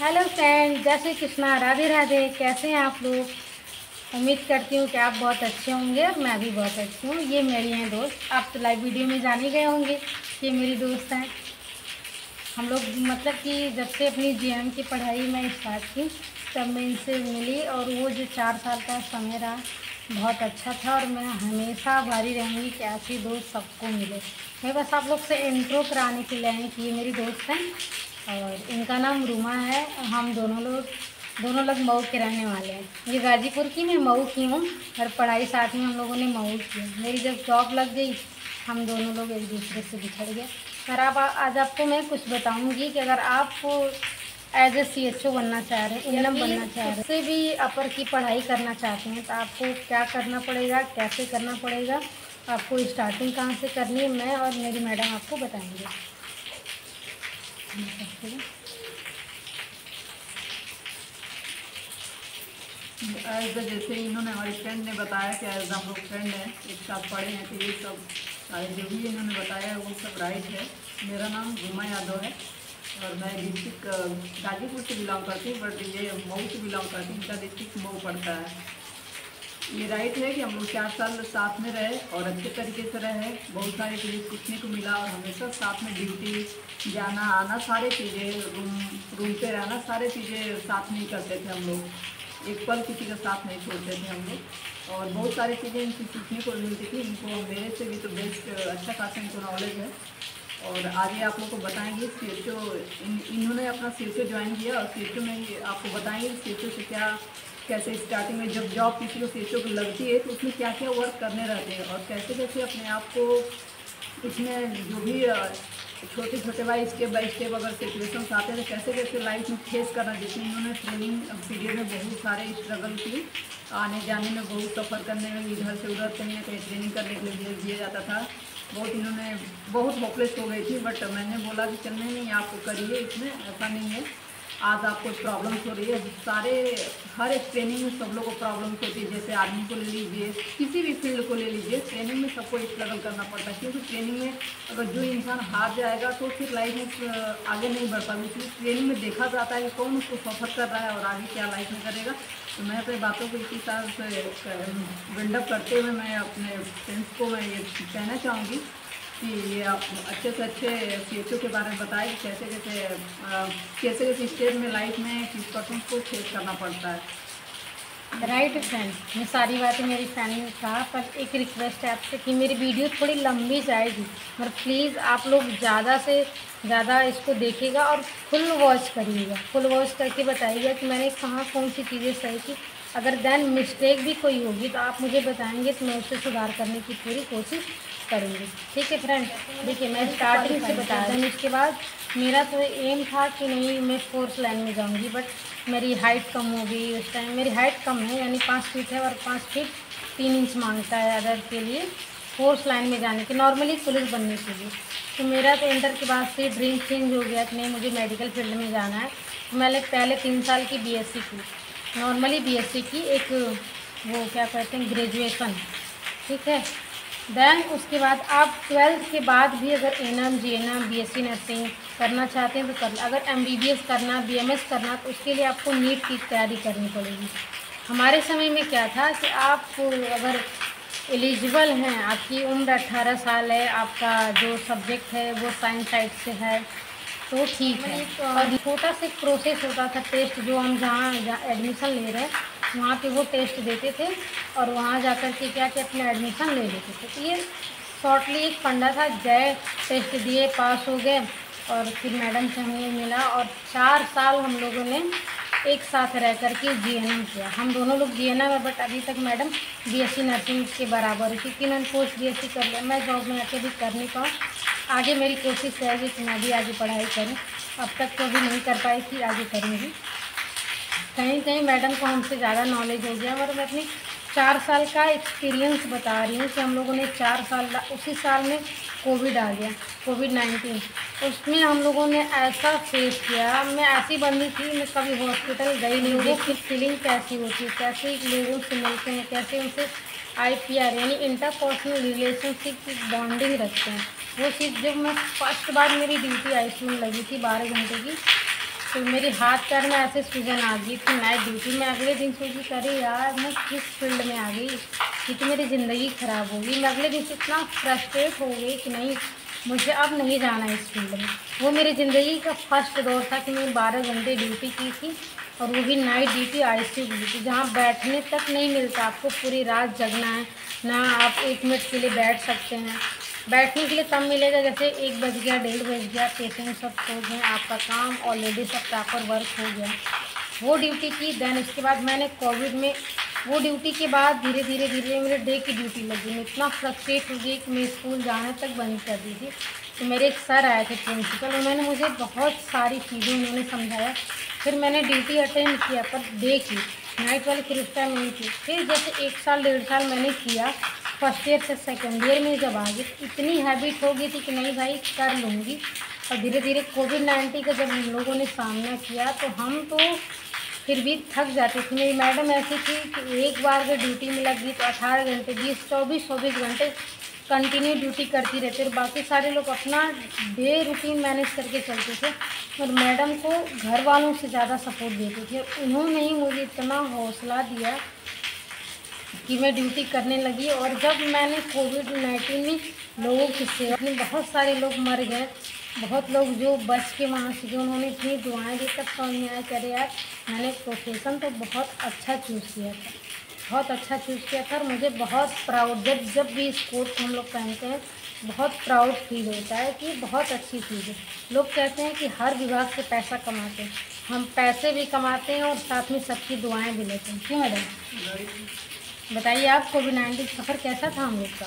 Hello friend, जय श्री कृष्णा, राधे राधे। कैसे हैं आप लोग? उम्मीद करती हूँ कि आप बहुत अच्छे होंगे और मैं भी बहुत अच्छी हूँ। ये मेरी हैं दोस्त। आप तो लाइव वीडियो में जान ही गए होंगे, ये मेरी दोस्त हैं। हम लोग मतलब कि जब से अपनी जीएनएम की पढ़ाई मैं स्टार्ट की तब मैं इनसे मिली, और वो जो 4 साल का समय रहा बहुत अच्छा था, और मैं हमेशा आभारी रहूँगी कि ऐसी दोस्त सबको मिले। मैं बस आप लोग से इंट्रो कराने के लिए आई कि ये मेरी दोस्त हैं और इनका नाम रूमा है। हम दोनों लोग मऊ के रहने वाले हैं। ये गाजीपुर की, मैं मऊ की हूँ, और पढ़ाई साथ में हम लोगों ने मऊ की। मेरी जब जॉब लग गई हम दोनों लोग एक दूसरे से बिछड़ गए। और अब आज आपको मैं कुछ बताऊंगी कि अगर आप एज ए CHO बनना चाह रहे हैं, एएनएम बनना चाह रहे हैं, उससे भी अपर की पढ़ाई करना चाहते हैं तो आपको क्या करना पड़ेगा, कैसे करना पड़ेगा, आपको स्टार्टिंग कहाँ से करनी है, मैं और मेरी मैडम आपको बताएंगे। जैसे इन्होंने हमारी फ्रेंड ने बताया कि एज हम लोग फ्रेंड हैं, एक साथ पढ़े हैं, तो ये सब जो भी इन्होंने बताया है वो सब राइट है। मेरा नाम रूमा यादव है और मैं डिस्ट्रिक्ट गाजीपुर से बिलोंग करती हूँ, बट ये मऊ से बिलोंग करती हूँ। इनका डिस्ट्रिक्ट मऊ पड़ता है। ये राइट है कि हम लोग 4 साल साथ में रहे और अच्छे तरीके से रहे। बहुत सारी चीज़ें सीखने को मिला और हमेशा साथ में ड्यूटी जाना आना, सारे चीज़ें रूम पे रहना, सारे चीज़ें साथ में ही करते थे हम लोग। एक पल किसी का साथ नहीं छोड़ते थे हम लोग, और बहुत सारी चीज़ें इनसे सीखने को मिलती थी। इनको मेरे से भी तो बेस्ट अच्छा खासा इनको नॉलेज है। और आगे आप लोग को बताएंगे CHO इन्होंने अपना CHO ज्वाइन किया, और CHO में आपको बताएंगे CHO से क्या कैसे स्टार्टिंग में जब जॉब किसी को CHO को लगती है तो उसमें क्या क्या वर्क करने रहते हैं, और कैसे कैसे अपने आप को इसमें जो भी छोटे छोटे स्टेप बाई स्टेप अगर सिचुएशंस आते हैं तो कैसे कैसे लाइफ में फेस करना। जैसे इन्होंने ट्रेनिंग पीरियड में बहुत सारे स्ट्रगल की, आने जाने में बहुत सफ़र करने में, इधर से उधर कहीं ना कहीं ट्रेनिंग करने के लिए भेज दिया जाता था। इन्होंने बहुत होपलेस हो गई थी, बट मैंने बोला कि चलने नहीं, आपको करिए, इसमें ऐसा नहीं है। आज आपको प्रॉब्लम्स हो रही है, हर एक ट्रेनिंग में सब लोगों को प्रॉब्लम्स होती है। जैसे आर्मी को ले लीजिए, किसी भी फील्ड को ले लीजिए, ट्रेनिंग में सबको स्ट्रगल करना पड़ता है। क्योंकि ट्रेनिंग में अगर जो इंसान हार जाएगा तो फिर लाइफ में आगे नहीं बढ़ पाएगा। इसलिए ट्रेनिंग में देखा जाता है कि कौन उसको सफ़र कर रहा है और आगे क्या लाइफ में करेगा। तो मैं अपनी बातों को इसी तरह से विंडअप करते हुए मैं अपने फ्रेंड्स को मैं ये कहना चाहूँगी कि ये आप अच्छे से अच्छे CHO के बारे में बताएं कि कैसे कैसे स्टेज में लाइफ में किस पर्सन को फेस करना पड़ता है। राइट फ्रेंड, मैं सारी बातें मेरी फ्रेंड ने कहा, पर एक रिक्वेस्ट है आपसे कि मेरी वीडियो थोड़ी लंबी जाएगी, मगर प्लीज़ आप लोग ज़्यादा से ज़्यादा इसको देखिएगा और फुल वॉच करिएगा। फुल वॉच करके बताइएगा कि मैंने कहाँ कौन सी चीज़ें सही की। अगर देन मिस्टेक भी कोई होगी तो आप मुझे बताएंगे तो मैं उसे सुधार करने की पूरी कोशिश करूँगी। ठीक है फ्रेंड, देखिए मैं स्टार्टिंग से बता दूँ। इसके बाद मेरा तो एम था कि नहीं मैं फोर्थ लाइन में जाऊँगी, बट मेरी हाइट कम हो गई। उस टाइम मेरी हाइट कम है, यानी 5 फीट है, और 5 फीट 3 इंच मांगता है अदर के लिए फोर्थ लाइन में जाने के, नॉर्मली पुलिस बनने के लिए। तो मेरा तो इंटर के बाद से ड्रीम चेंज हो गया कि नहीं मुझे मेडिकल फील्ड में जाना है। तो मैंने पहले 3 साल की BSc की, नॉर्मली BSc की, एक वो क्या कहते हैं ग्रेजुएशन, ठीक है। देन उसके बाद आप 12th के बाद भी अगर एएनएम, GNM, BSc नर्सिंग करना चाहते हैं तो कर। अगर MBBS करना, BMS करना, तो उसके लिए आपको नीट की तैयारी करनी पड़ेगी। हमारे समय में क्या था कि आप अगर एलिजिबल हैं, आपकी उम्र 18 साल है, आपका जो सब्जेक्ट है वो साइंस साइड से है तो ठीक है। और छोटा सा प्रोसेस होता था, टेस्ट जो हम जहाँ एडमिशन ले रहे हैं वहाँ पे वो टेस्ट देते थे, और वहाँ जाकर के क्या कि अपना एडमिशन ले लेते थे। तो ये शॉर्टली एक फंडा था, गए टेस्ट दिए, पास हो गए, और फिर मैडम से हमें मिला, और 4 साल हम लोगों ने एक साथ रह कर के GNM किया। हम दोनों लोग GNM है, बट अभी तक मैडम BSc नर्सिंग के बराबर है, क्योंकि मैंने पोस्ट BSc कर लिया। मैं जॉब में आके भी कर नहीं पाऊँ। आगे मेरी कोशिश रहेगी कि मैं भी आगे पढ़ाई करूँ। अब तक तो अभी नहीं कर पाई थी, आगे करूँगी। कहीं कहीं मैडम को हमसे ज़्यादा नॉलेज हो गया, और मैं अपनी 4 साल का एक्सपीरियंस बता रही हूँ कि हम लोगों ने 4 साल, उसी साल में कोविड आ गया, कोविड-19। उसमें हम लोगों ने ऐसा फेस किया, मैं ऐसी बंदी थी, मैं कभी हॉस्पिटल गई नहीं। लोगों की फीलिंग कैसी होती है, कैसे लोगों से मिलते हैं, कैसे उनसे IPR यानी इंटरपर्सनल रिलेशनशिप की बॉन्डिंग रखते हैं, वो चीज़ जब मैं फर्स्ट बार मेरी ड्यूटी ICU में लगी थी 12 घंटे की, तो मेरे हाथ पैर में ऐसे सूजन आ गई थी नाइट ड्यूटी में। अगले दिन सोची करे यार मैं किस फील्ड में आ गई, ये तो मेरी ज़िंदगी ख़राब हो गई। मैं अगले दिन से इतना फ्रस्ट्रेट हो गई कि नहीं, मुझे अब नहीं जाना इस फील्ड में। वो मेरी ज़िंदगी का फर्स्ट दौर था कि मैं 12 घंटे ड्यूटी की थी, और वो भी नाइट ड्यूटी ICU ड्यूटी, जहाँ बैठने तक नहीं मिलता आपको, पूरी रात जगना है ना, आप 1 मिनट के लिए बैठ सकते हैं। बैठने के लिए तब मिलेगा जैसे 1 बज गया, 1:30 बज गया, पेशेंट सब सो गए, आपका काम ऑलरेडी सब प्रॉपर वर्क हो गया। वो ड्यूटी की। देन उसके बाद मैंने कोविड में वो ड्यूटी के बाद धीरे धीरे मेरे डे की ड्यूटी लगी। मैं इतना फ्रस्ट्रेट हो गई कि मैं स्कूल जाने तक बंद कर दी थी। तो मेरे एक सर आए थे प्रिंसिपल, उन्होंने मुझे बहुत सारी चीज़ें उन्होंने समझाया। फिर मैंने ड्यूटी अटेंड किया, पर डे की, नाइट वाली फिर उस टाइम नहीं थी। फिर जैसे 1 साल 1.5 साल मैंने किया, फर्स्ट ईयर से सेकेंड ईयर में जब आ गई इतनी हैबिट हो गई थी कि नहीं भाई कर लूँगी। और धीरे धीरे कोविड-19 का जब हम लोगों ने सामना किया तो हम तो फिर भी थक जाती थी। मेरी मैडम ऐसी थी कि एक बार अगर ड्यूटी में लग गई तो 18 घंटे 24 घंटे कंटिन्यू ड्यूटी करती रहती, और बाकी सारे लोग अपना डे रूटीन मैनेज करके चलते थे। और मैडम को घर वालों से ज़्यादा सपोर्ट देते थे। उन्होंने ही मुझे इतना हौसला दिया कि मैं ड्यूटी करने लगी। और जब मैंने कोविड-19 में लोगों की सेवा की, बहुत सारे लोग मर गए, बहुत लोग जो बच के वहाँ से जो उन्होंने इतनी दुआएं दी, तब समझ में आया कि अरे यार मैंने प्रोफेशन तो बहुत अच्छा चूज़ किया था, बहुत अच्छा चूज़ किया था। और मुझे बहुत प्राउड, जब भी इस कोट को हम लोग पहनते हैं बहुत प्राउड फील होता है कि बहुत अच्छी चीज़ है। लोग कहते हैं कि हर विभाग से पैसा कमाते हैं, हम पैसे भी कमाते हैं और साथ में सबकी दुआएं भी लेते हैं। क्यों मैडम, बताइए आप कोविड-19 सफ़र कैसा था हम लोग का?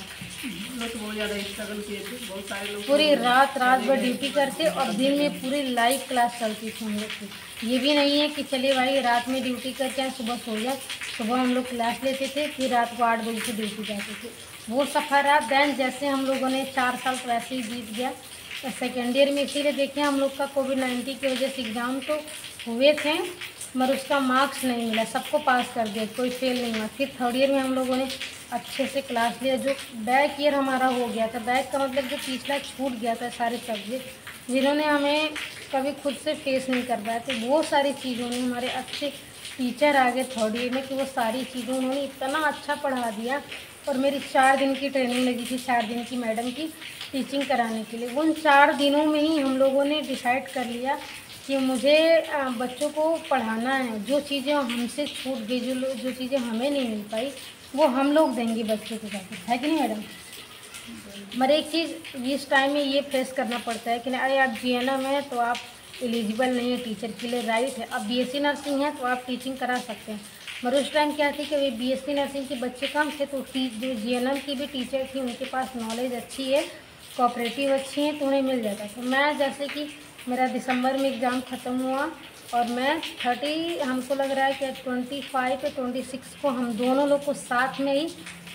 लोग बहुत ज़्यादा स्ट्रगल किए थे, बहुत सारे लोग पूरी रात भर ड्यूटी करते और दिन में पूरी लाइव क्लास चलती थी हम लोग की। ये भी नहीं है कि चलिए भाई रात में ड्यूटी करके सुबह सो जाए। सुबह हम लोग क्लास लेते थे, फिर रात को 8 बजे से ड्यूटी जाते थे। वो सफ़र रहा। दैन जैसे हम लोगों ने 4 साल तो ऐसे ही बीत गया। तो सेकेंड ईयर में इसीलिए देखिए हम लोग का कोविड-19 की वजह से एग्ज़ाम तो हुए थे मगर उसका मार्क्स नहीं मिला, सबको पास कर दिया, कोई फेल नहीं हुआ। फिर थर्ड ईयर में हम लोगों ने अच्छे से क्लास लिया। जो बैक ईयर हमारा हो गया था, बैक का मतलब जो पिछला छूट गया था सारे सब्जेक्ट जिन्होंने हमें कभी खुद से फेस नहीं कर पाए थे, वो सारी चीज़ों ने हमारे अच्छे टीचर आ गए थर्ड ईयर में कि वो सारी चीज़ें उन्होंने इतना अच्छा पढ़ा दिया। और मेरी 4 दिन की ट्रेनिंग लगी थी, 4 दिन की मैडम की टीचिंग कराने के लिए। उन 4 दिनों में ही हम लोगों ने डिसाइड कर लिया कि मुझे बच्चों को पढ़ाना है। जो चीज़ें हमसे छूट गई, जो चीज़ें हमें नहीं मिल पाई, वो हम लोग देंगे बच्चों को जाकर, है कि नहीं मैडम? मगर एक चीज़ इस टाइम में ये फेस करना पड़ता है कि नहीं, अरे आप GNM है तो आप एलिजिबल नहीं है टीचर के लिए, राइट है। अब BSc नर्सिंग है तो आप टीचिंग करा सकते हैं। मगर उस टाइम क्या थी कि वे BSc नर्सिंग के बच्चे कम थे, तो जो GNM की भी टीचर थी उनके पास नॉलेज अच्छी है, कोऑपरेटिव अच्छी है, तो उन्हें मिल जाता। तो मैं जैसे कि मेरा दिसंबर में एग्ज़ाम ख़त्म हुआ और मैं 30 हमको लग रहा है कि 25 या 26 को हम दोनों लोग को साथ में ही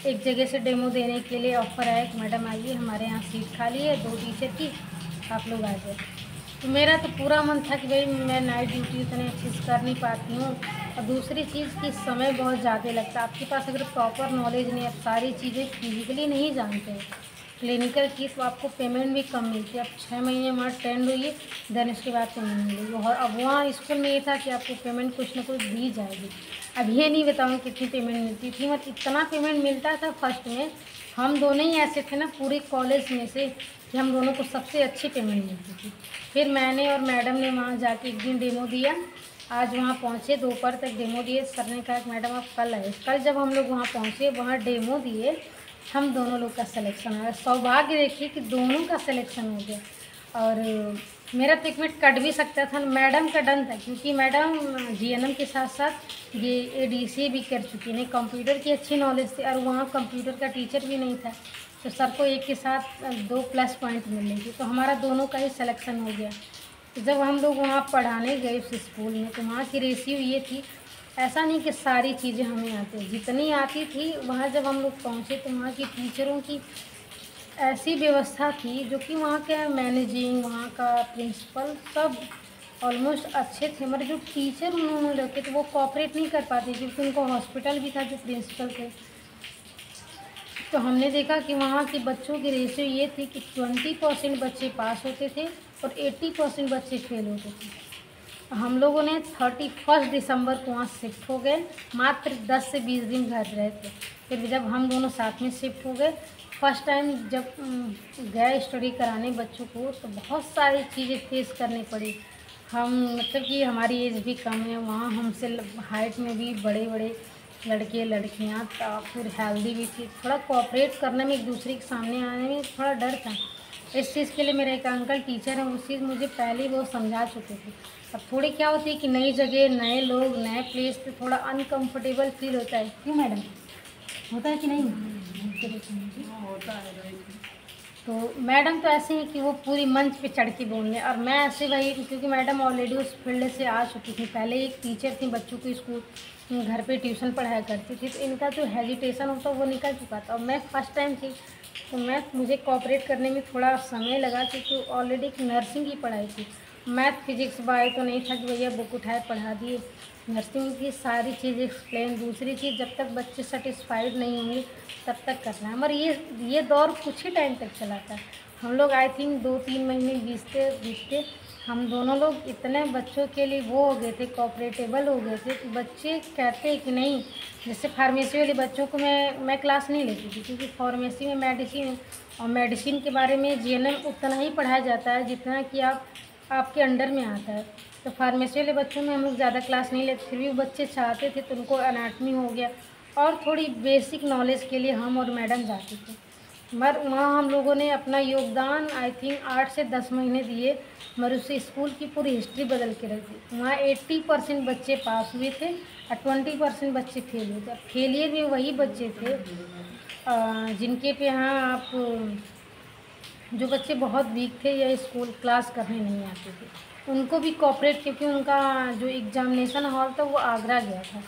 एक जगह से डेमो देने के लिए ऑफ़र आया कि मैडम आइए हमारे यहाँ सीट खाली है 2 टीचर की, आप लोग आ जाए। तो मेरा तो पूरा मन था कि भाई मैं नाइट ड्यूटी इतने अच्छे से कर नहीं पाती हूँ। और दूसरी चीज़ कि समय बहुत ज़्यादा लगता है। आपके पास अगर प्रॉपर नॉलेज नहीं है, आप सारी चीज़ें फिजिकली नहीं जानते हैं क्लिनिकल की, तो आपको पेमेंट भी कम मिलती है। आप 6 महीने वहाँ अटेंड होइए, देन उसके बाद पेमेंट मिलेगी। और अब वहाँ स्कूल में ये था कि आपको पेमेंट कुछ ना कुछ दी जाएगी। अब ये नहीं बताऊँ कितनी पेमेंट मिलती थी, मतलब इतना पेमेंट मिलता था फर्स्ट में। हम दोनों ही ऐसे थे ना पूरे कॉलेज में से कि हम दोनों को सबसे अच्छी पेमेंट मिलती थी। फिर मैंने और मैडम ने वहाँ जाके एक दिन डेमो दिया। आज वहाँ पहुँचे, दोपहर तक डेमो दिए। सर ने कहा कि मैडम आप कल आए। कल जब हम लोग वहाँ पहुँचे, वहाँ डेमो दिए, हम दोनों लोग का सिलेक्शन आया। सौभाग्य देखिए कि दोनों का सिलेक्शन हो गया। और मेरा तो एक मिनट कट भी सकता था, मैडम का डन था क्योंकि मैडम GNM के साथ साथ ये ADC भी कर चुकी है, कंप्यूटर की अच्छी नॉलेज थी और वहाँ कंप्यूटर का टीचर भी नहीं था, तो सर को एक के साथ 2 प्लस पॉइंट मिलेंगे। तो हमारा दोनों का ही सिलेक्शन हो गया। तो जब हम लोग वहाँ पढ़ाने गए उस स्कूल में, तो वहाँ की रेशियो ये थी, ऐसा नहीं कि सारी चीज़ें हमें आती, जितनी आती थी वहाँ जब हम लोग पहुँचे तो वहाँ की टीचरों की ऐसी व्यवस्था थी जो कि वहाँ के मैनेजिंग, वहाँ का प्रिंसिपल सब ऑलमोस्ट अच्छे थे। मगर जो टीचर उन्होंने रखे थे वो कोऑपरेट नहीं कर पाते क्योंकि उनको हॉस्पिटल भी था जो प्रिंसिपल थे। तो हमने देखा कि वहाँ के बच्चों की रेशियो ये थी कि 20% बच्चे पास होते थे और 80% बच्चे फेल होते थे। हम लोगों ने 31 दिसंबर को वहाँ शिफ्ट हो गए। मात्र 10 से 20 दिन घर रहे थे। फिर जब हम दोनों साथ में शिफ्ट हो गए, फर्स्ट टाइम जब गए स्टडी कराने बच्चों को, तो बहुत सारी चीज़ें फेस करनी पड़ी। हम मतलब कि हमारी एज भी कम है, वहाँ हमसे हाइट में भी बड़े बड़े लड़के लड़कियाँ, फिर हेल्दी भी थी। थोड़ा कोऑपरेट करने में, एक दूसरे के सामने आने में थोड़ा डर था। इस चीज़ के लिए मेरे एक अंकल टीचर हैं, उस चीज़ मुझे पहले ही वो समझा चुके थे। अब थोड़ी क्या होती है कि नई जगह, नए लोग, नए प्लेस पे थोड़ा अनकंफर्टेबल फील होता है। क्यों मैडम, होता है कि नहीं? होता है भाई। तो मैडम तो ऐसे हैं कि वो पूरी मंच पे चढ़ के बोलने, और मैं ऐसे वही, क्योंकि मैडम ऑलरेडी उस फील्ड से आ चुकी थी। पहले एक टीचर थी, बच्चों को स्कूल घर पे ट्यूशन पढ़ाया करती थी, तो इनका जो हेजिटेशन होता वो निकल चुका था। और मैं फर्स्ट टाइम थी, तो मुझे कोऑपरेट करने में थोड़ा समय लगा, क्योंकि ऑलरेडी एक नर्सिंग की पढ़ाई थी। मैथ फिजिक्स बायो तो नहीं था कि भैया बुक उठाए पढ़ा दिए। नर्सिंग की सारी चीज़ एक्सप्लेन। दूसरी चीज़, जब तक बच्चे सेटिस्फाइड नहीं होंगे तब तक करना है। मगर ये दौर कुछ ही टाइम तक चला था। हम लोग आई थिंक 2-3 महीने बीतते हम दोनों लोग इतने बच्चों के लिए वो हो गए थे, कोऑपरेटेबल हो गए थे कि बच्चे कहते कि नहीं। जैसे फार्मेसी वाले बच्चों को मैं क्लास नहीं लेती थी, क्योंकि फार्मेसी में मेडिसिन है, और मेडिसिन के बारे में जीएनएम उतना ही पढ़ाया जाता है जितना कि आपके अंडर में आता है। तो फार्मेसी वाले बच्चों में हम लोग ज़्यादा क्लास नहीं लेते। फिर भी बच्चे चाहते थे, तो उनको एनाटमी हो गया और थोड़ी बेसिक नॉलेज के लिए हम और मैडम जाते थे। मगर वहाँ हम लोगों ने अपना योगदान आई थिंक 8 से 10 महीने दिए, मगर उस स्कूल की पूरी हिस्ट्री बदल के रख दी। वहाँ 80% बच्चे पास हुए थे और 20% बच्चे फेल हुए थे। फेलियर भी वही बच्चे थे जिनके पे यहाँ आप, जो बच्चे बहुत वीक थे या स्कूल क्लास करने नहीं आते थे, उनको भी कोऑपरेट, क्योंकि उनका जो एग्जामिनेशन हॉल था वो आगरा गया था।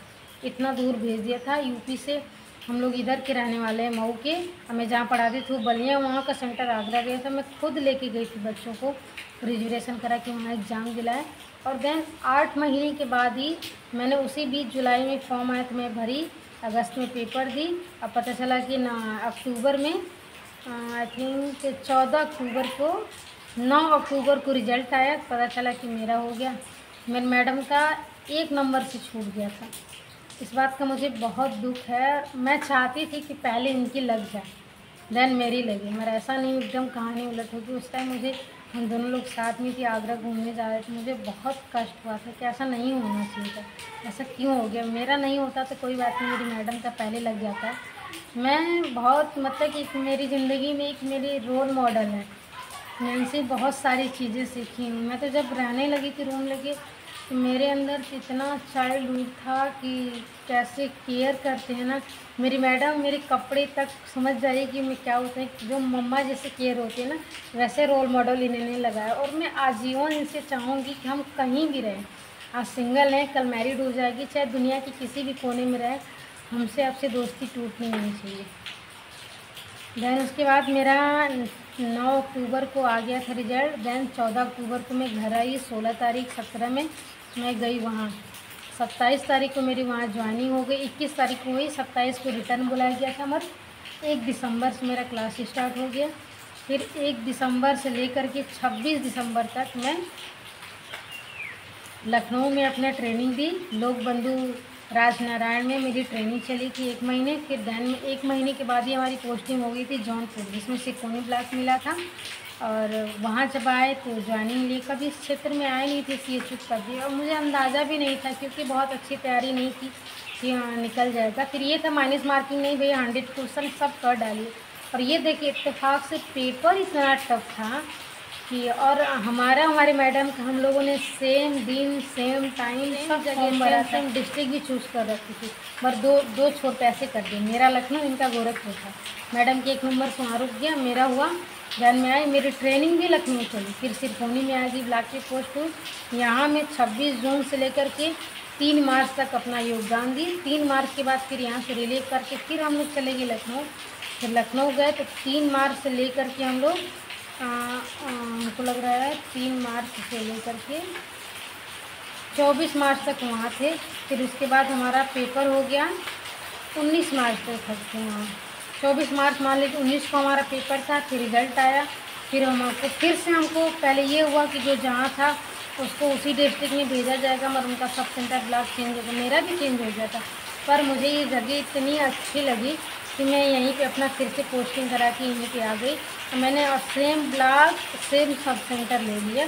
इतना दूर भेज दिया था यूपी से। हम लोग इधर के रहने वाले हैं, मऊ के। मैं जहाँ पढ़ाती थी वो बलिया, वहाँ का सेंटर आगरा गया था। मैं खुद लेके गई थी बच्चों को, रिजर्वेशन करा के वहाँ एग्ज़ाम दिलाए। और देन 8 महीने के बाद ही मैंने उसी बीच जुलाई में फॉर्म आया तो मैं भरी, अगस्त में पेपर दी। अब पता चला कि ना अक्टूबर में, आई थिंक 14 अक्टूबर को, 9 अक्टूबर को रिज़ल्ट आया। पता चला कि मेरा हो गया। मेरे मैडम का 1 नंबर से छूट गया था। इस बात का मुझे बहुत दुख है। मैं चाहती थी कि पहले इनकी लग जाए, देन मेरी लगी। मगर ऐसा नहीं, एकदम कहानी उलट होगी। उस टाइम मुझे, हम दोनों लोग साथ में थे, आगरा घूमने जा रहे थे, मुझे बहुत कष्ट हुआ था कि ऐसा नहीं होना चाहिए था, ऐसा क्यों हो गया। मेरा नहीं होता तो कोई बात नहीं, मेरी मैडम का पहले लग जाता। मैं बहुत, मतलब कि मेरी ज़िंदगी में एक मेरी रोल मॉडल है। मैं इनसे बहुत सारी चीज़ें सीखी हूँ। मैं तो जब रहने लगी थी रूम लेके, तो मेरे अंदर इतना चाइल्डहुड था कि कैसे केयर करते हैं ना मेरी मैडम। मेरे कपड़े तक समझ जाइए कि मैं क्या होता है, जो मम्मा जैसे केयर होती है ना, वैसे रोल मॉडल इन्होंने लगाया। और मैं आजीवन इनसे चाहूँगी कि हम कहीं भी रहें, आज सिंगल हैं, कल मैरिड हो जाएगी, चाहे दुनिया के किसी भी कोने में रहे, हमसे आपसे दोस्ती टूटनी नहीं चाहिए। देन उसके बाद मेरा 9 अक्टूबर को आ गया था रिजल्ट। देन 14 अक्टूबर को मैं घर आई। 16 तारीख 17 में मैं गई वहाँ। 27 तारीख को मेरी वहाँ ज्वाइनिंग हो गई। 21 तारीख को हुई, 27 को रिटर्न बुलाया गया था। मगर 1 दिसंबर से मेरा क्लास स्टार्ट हो गया। फिर 1 दिसंबर से लेकर के 26 दिसंबर तक मैं लखनऊ में अपना ट्रेनिंग दी। लोक बंधु राजनारायण में मेरी ट्रेनिंग चली थी 1 महीने। फिर दैन में 1 महीने के बाद ही हमारी पोस्टिंग हो गई थी जौनपुर, जिसमें सिकोनी ब्लॉक मिला था। और वहाँ जब आए तो ज्वाइनिंग लिए, कभी इस क्षेत्र में आए नहीं थे, CHU कर दिए। और मुझे अंदाज़ा भी नहीं था, क्योंकि बहुत अच्छी तैयारी नहीं थी कि हाँ निकल जाएगा। फिर ये था माइनस मार्किंग नहीं भैया, 100% सब कर डालिए। और ये देखिए इत्तेफाक से पेपर इतना टफ था कि, और हमारे मैडम का हम लोगों ने सेम दिन सेम टाइम सब जगह भरा था। डिस्ट्रिक्ट भी चूज़ कर रखी थी, पर दो छोड़ पैसे कर दिए। मेरा लखनऊ, इनका गोरखपुर था। मैडम के 1 नंबर से वहाँ रुक गया, मेरा हुआ। जब मैं आई, मेरी ट्रेनिंग भी लखनऊ चली। फिर सिरखोनी में आ गई, ब्लॉक की पोस्ट हुई। यहाँ मैं 26 जून से लेकर के 3 मार्च तक अपना योगदान दी। 3 मार्च के बाद फिर यहाँ से रिलीव करके फिर हम लोग चले गए लखनऊ। फिर लखनऊ गए तो 3 मार्च से लेकर के हम लोग, हमको लग रहा है 3 मार्च से लेकर के 24 मार्च तक वहाँ थे। फिर उसके बाद हमारा पेपर हो गया 19 मार्च तक थे वहाँ। 24 मार्च मान लीजिए, 19 को हमारा पेपर था। फिर रिज़ल्ट आया। फिर हमको फिर से हमको पहले ये हुआ कि जो जहाँ था उसको उसी डिस्ट्रिक्ट में भेजा जाएगा, मगर उनका सब सेंटर ब्लॉक चेंज होगा। मेरा भी चेंज हो गया था, पर मुझे ये जगह इतनी अच्छी लगी कि मैं यहीं पे अपना फिर से पोस्टिंग करा के यहीं पे आ गई। तो मैंने same block same sub centre ले लिया।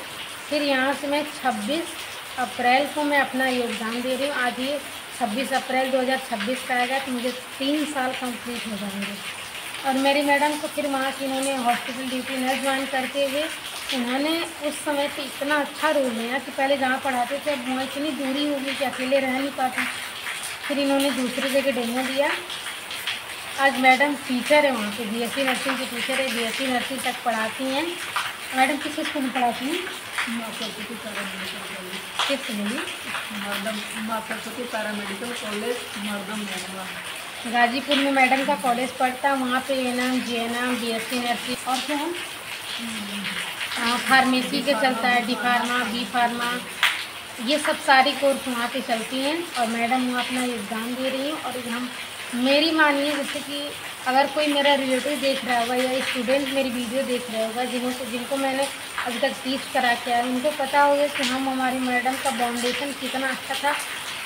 फिर यहाँ से मैं 26 अप्रैल को मैं अपना योगदान दे रही हूँ। आज ये 26 अप्रैल 2026 का आएगा, तो मुझे 3 साल कंप्लीट हो जाएंगे। और मेरी मैडम को फिर वहाँ की इन्होंने हॉस्पिटल ड्यूटी नर्स ज्वाइन करते हुए इन्होंने उस समय पे इतना अच्छा रोल लिया कि पहले जहाँ पढ़ाते थे अब वहाँ इतनी दूरी होगी कि अकेले रह नहीं पाते। फिर इन्होंने दूसरी जगह डेमो दिया। आज मैडम टीचर है वहाँ पे, बीएससी नर्सिंग की टीचर है, बीएससी नर्सिंग तक पढ़ाती हैं। मैडम किस स्कूल में पढ़ाती हैं? माँ सरस्वती पैरामेडिकल कॉलेज। किस बोली? माँ सरस्वती पैरामेडिकल कॉलेज मर्दम नेनवा, गाजीपुर में मैडम का कॉलेज पढ़ता है। वहाँ पे एएनएम, जीएनएम, बीएससी नर्सिंग और क्या है फार्मेसी के चलता है, डी फार्मा, बी फार्मा, ये सब सारी कोर्स वहाँ पे चलती हैं। और मैडम वहाँ अपना योगदान दे रही हैं। और हम मेरी मानिए, जैसे कि अगर कोई मेरा रिलेटिव देख रहा होगा या स्टूडेंट मेरी वीडियो देख रहा होगा जिनको मैंने अभी तक टीच करा के आया, उनको पता होगा कि हमारी मैडम का फाउंडेशन कितना अच्छा था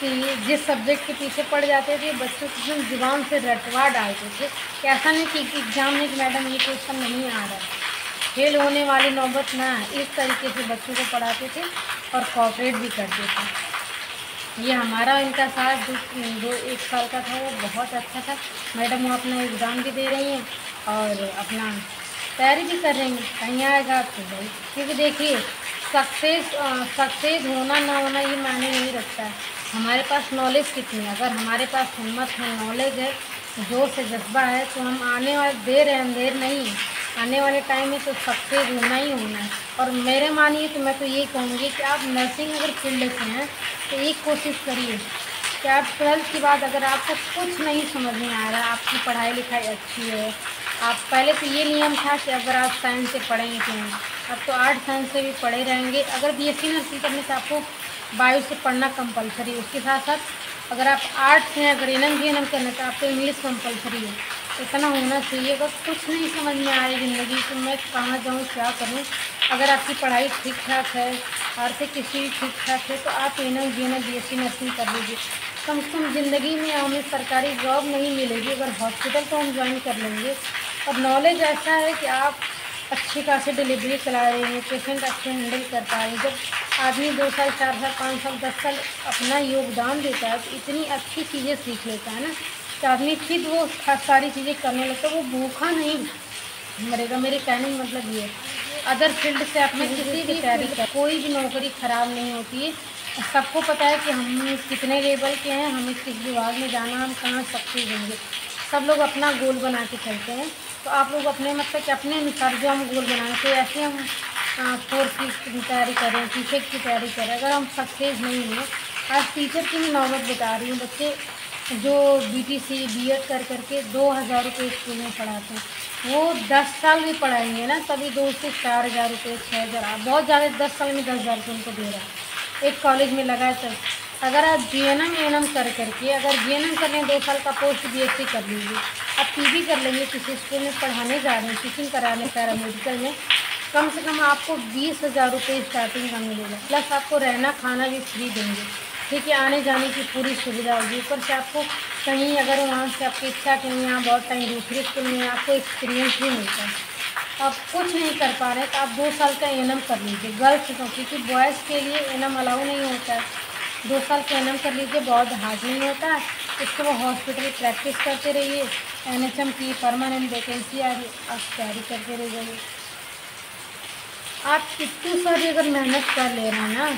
कि जिस सब्जेक्ट के पीछे पड़ जाते थे बच्चों को एकदम जुबान से रटवा डालते थे कि ऐसा नहीं कि एग्ज़ाम में मैडम ये क्वेश्चन नहीं आ रहा है, फेल होने वाली नौबत ना, इस तरीके से बच्चों को पढ़ाते थे और कोऑपरेट भी करते थे। ये हमारा इनका साथ जो 1 साल का था वो बहुत अच्छा था। मैडम वो अपना योगदान भी दे रही हैं और अपना तैयारी भी कर रही हैं। कहीं आएगा तो भाई, क्योंकि देखिए सक्सेस होना ना होना ये मायने नहीं रखता है, हमारे पास नॉलेज कितनी है। अगर हमारे पास हिम्मत है, नॉलेज है, जोश है, जज्बा है, तो हम आने वाले देर है अंधेर नहीं है, आने वाले टाइम में तो सक्सेस होना ही होना है। और मेरे मानिए तो मैं तो ये कहूँगी कि आप नर्सिंग अगर फील्ड से हैं तो एक कोशिश करिए कि आप 12th के बाद अगर आपको कुछ नहीं समझ में आ रहा है, आपकी पढ़ाई लिखाई अच्छी है, आप पहले तो ये नियम था कि अगर आप साइंस से पढ़ेंगे तो अब तो आर्ट साइंस से भी पढ़े रहेंगे। अगर बीएससी नर्सिंग करने से आपको बायो से पढ़ना कंपलसरी, उसके साथ साथ अगर आप आर्ट्स हैं, अगर एनएम जीएनएम करना तो आपको इंग्लिश कंपलसरी है। इतना होना चाहिए। अगर कुछ नहीं समझ में आ रही ज़िंदगी तो मैं कहाँ जाऊँ, क्या करूँ, अगर आपकी पढ़ाई ठीक ठाक है, आर्थिक स्थिति भी ठीक ठाक है, तो आप एनएम जीएनएम बीएससी नर्सिंग कर लीजिए। कम से कम ज़िंदगी में हमें सरकारी जॉब नहीं मिलेगी, अगर हॉस्पिटल तो हम ज्वाइन कर लेंगे। और नॉलेज ऐसा है कि आप अच्छी खासी डिलीवरी चला रहे हैं, पेशेंट अच्छे हैंडल कर पा रहे हैं। जब आदमी 2 साल, 4 साल, 5 साल, 10 साल अपना योगदान देता है तो इतनी अच्छी चीज़ें सीख लेता है ना कि आदमी फिर वो सारी चीज़ें करने लगता है, वो भूखा नहीं मरेगा। मेरे कहने का मतलब ये है, अदर फील्ड से आपने किसी भी तैयारी कर, कोई भी नौकरी ख़राब नहीं होती है। सबको पता है कि हम कितने लेवल के हैं, हमें किस विभाग में जाना, हम कहाँ सक्सेस होंगे। सब लोग अपना गोल बना के चलते हैं। तो आप लोग अपने मतलब कि अपने अनुसार जो हम गोल बनाएं, तो ऐसे हम फोर्स की तैयारी करें, टीचर की तैयारी करें, अगर हम सक्सेस नहीं हैं। आज टीचर की मैं नौबत बता रही हूँ, बच्चे जो बीटीसी बीएड कर करके 2000 रुपये स्कूल में पढ़ाते हैं, वो 10 साल भी पढ़ाएंगे ना तभी 2 से 4000 रुपये, 6000, बहुत ज़्यादा 10 साल में 10,000 रुपये उनको दे रहा है एक कॉलेज में लगा है। तो अगर आप जीएनएम एएनएम कर करके अगर जीएनएम कर लें 2 साल का पोस्ट बीएससी कर लीजिए, आप पीजी कर लेंगे, किसी स्कूल में पढ़ाने जा रहे हैं, टीचिंग कराने पैरामेडिकल में, कम से कम आपको 20,000 रुपये स्टार्टिंग का मिलेगा। प्लस आपको रहना खाना भी फ्री देंगे, ठीक है, आने जाने की पूरी सुविधा होगी। ऊपर से आपको कहीं अगर वहाँ से आपकी इच्छा कि यहाँ बहुत टाइम दूसरे स्कूल में आपको एक्सपीरियंस भी मिलता है। आप कुछ नहीं कर पा रहे तो आप 2 साल का एएनएम कर लीजिए गर्ल्स को, क्योंकि बॉयज़ के लिए एएनएम अलाउ नहीं होता है। 2 साल का एएनएम कर लीजिए, बहुत हार्ड नहीं होता है। उसके बाद हॉस्पिटल प्रैक्टिस करते रहिए, एनएचएम की परमानेंट वैकेंसी आ रही, आप तैयारी करते रह जाइए। आप कितनी सारी अगर मेहनत कर ले रहे हैं ना,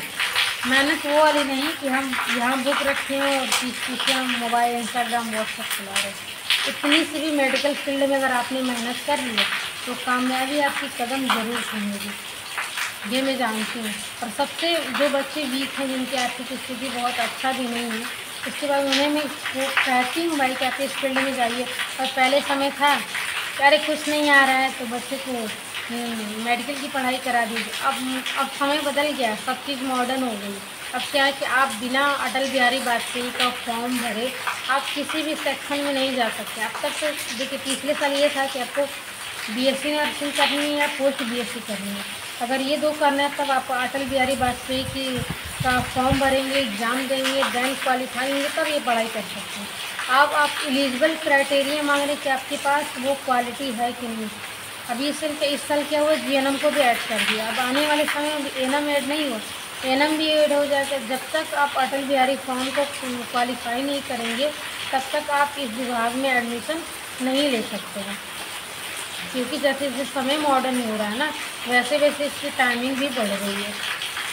मेहनत वो वाली नहीं कि हम यहाँ बुक रखे हैं और पीछे हम मोबाइल, इंस्टाग्राम, व्हाट्सएप चला रहे हैं। इतनी सी भी मेडिकल फील्ड में अगर आपने मेहनत कर ली है तो कामयाबी आपकी कदम ज़रूर सुनेगी, ये मैं जानती हूँ। और सबसे जो बच्चे वीक हैं, जिनकी आर्थिक स्थिति बहुत अच्छा भी नहीं है, उसके बाद उन्हें मैं कहती हूँ भाई कि आप इस फील्ड में जाइए। और पहले समय था कि अरे कुछ नहीं आ रहा है तो बच्चे को मेडिकल की पढ़ाई करा दीजिए। अब समय बदल गया, सब चीज़ मॉडर्न हो गई। अब क्या है कि आप बिना अटल बिहारी वाजपेयी का फॉर्म भरे आप किसी भी सेक्शन में नहीं जा सकते। अब तक तो देखिए पिछले साल ये था कि आपको बीएससी नर्सिंग करनी है या पोस्ट बीएससी करनी है, अगर ये 2 करना है तब आप अटल बिहारी वाजपेयी की का फॉर्म भरेंगे, एग्ज़ाम देंगे, देन क्वालिफाई होंगे, तब ये पढ़ाई कर सकते हैं। आप एलिजिबल क्राइटेरिया मांग रहे हैं कि आपके पास वो क्वालिटी है कि नहीं। अभी इस साल क्या हुआ, जीएनएम को भी ऐड कर दिया। अब आने वाले समय में एएनएम ऐड नहीं हुआ, एएनएम भी ऐड हो जाएगा। जब तक आप अटल बिहारी फॉर्म को क्वालिफाई नहीं करेंगे तब तक आप इस विभाग में एडमिशन नहीं ले सकते हैं, क्योंकि जैसे जैसे समय मॉडर्न हो रहा है ना, वैसे वैसे इसकी टाइमिंग भी बढ़ रही है।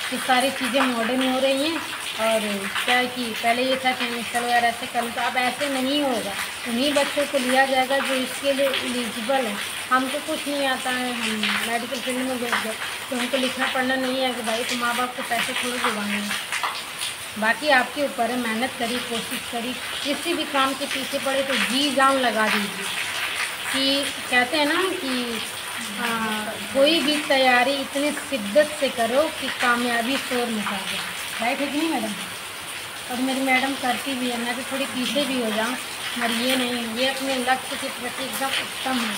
ये सारी चीज़ें मॉडर्न हो रही हैं। और क्या है कि पहले ये था कि चलो यार ऐसे कर, तो अब ऐसे नहीं होगा। उन्हीं बच्चों को लिया जाएगा जो इसके लिए एलिजिबल है। हमको कुछ नहीं आता है, हम मेडिकल फील्ड में घुस गए तो हमको लिखना पढ़ना नहीं है कि भाई तो माँ बाप को पैसे थोड़ी दिलवाने हैं। बाकी आपके ऊपर है, मेहनत करी, कोशिश करी, किसी भी काम के पीछे पड़े तो जी जान लगा दीजिए। कि कहते हैं ना कि कोई भी तैयारी इतनी शिद्दत से करो कि कामयाबी शोर मचा दे। राइट है कि नहीं मैडम? और मेरी मैडम करती भी है, मैं तो थोड़ी पीछे भी हो जाऊँ मगर ये नहीं, ये अपने लक्ष्य के प्रति एकदम उत्तम है।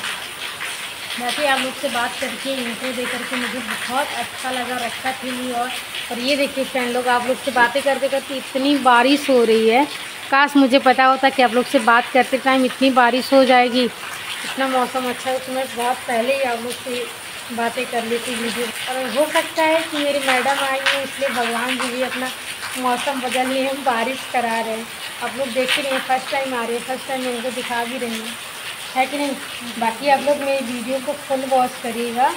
बाकी आप लोग से बात करके, इंटरव्यू दे करके मुझे बहुत अच्छा लगा और अच्छा फील हुआ। और ये देखिए फ्रेंड लोग, आप लोग से बातें करते करते इतनी बारिश हो रही है। काश मुझे पता होता कि आप लोग से बात करते टाइम इतनी बारिश हो जाएगी, इतना मौसम अच्छा है, तो मैं बहुत पहले ही आप लोग से बातें कर लेती वीडियो। और हो सकता है कि मेरी मैडम आई है इसलिए भगवान जी भी अपना मौसम बदल लिए, हम बारिश करा रहे हैं। आप लोग देख ही रहे हैं, फर्स्ट टाइम आ रहे हैं, फर्स्ट टाइम मैं उनको दिखा भी रही हूँ, है कि नहीं। बाकी आप लोग मेरी वीडियो को फुल वॉच करिएगा।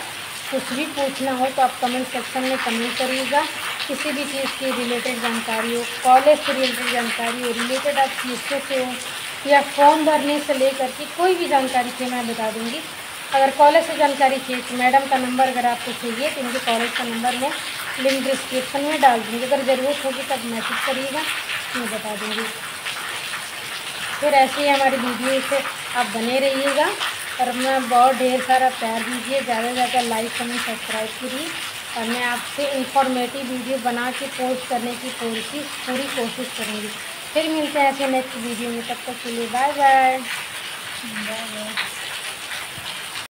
कुछ भी पूछना हो तो आप कमेंट सेक्शन में कमेंट करिएगा। किसी भी चीज़ की रिलेटेड जानकारी हो, कॉलेज से रिलेटेड जानकारी हो, रिलेटेड आप टीचर से हो या फॉर्म भरने से लेकर के कोई भी जानकारी चाहिए मैं बता दूँगी। अगर कॉलेज से जानकारी चाहिए तो मैडम का नंबर अगर आपको चाहिए तो उनके कॉलेज का नंबर मैं लिंक डिस्क्रिप्शन में डाल दूँगी। अगर ज़रूरत होगी तब मैसेज करिएगा, मैं बता दूँगी। फिर ऐसे ही हमारी वीडियो से आप बने रहिएगा और मैं बहुत ढेर सारा प्यार दीजिए, ज़्यादा से ज़्यादा लाइक कमेंट सब्सक्राइब करिए। और मैं आपसे इंफॉर्मेटिव वीडियो बना के पोस्ट करने की पूरी कोशिश करूँगी। फिर मिलते हैं ऐसे नेक्स्ट वीडियो में, तब तक के लिए बाय बाय।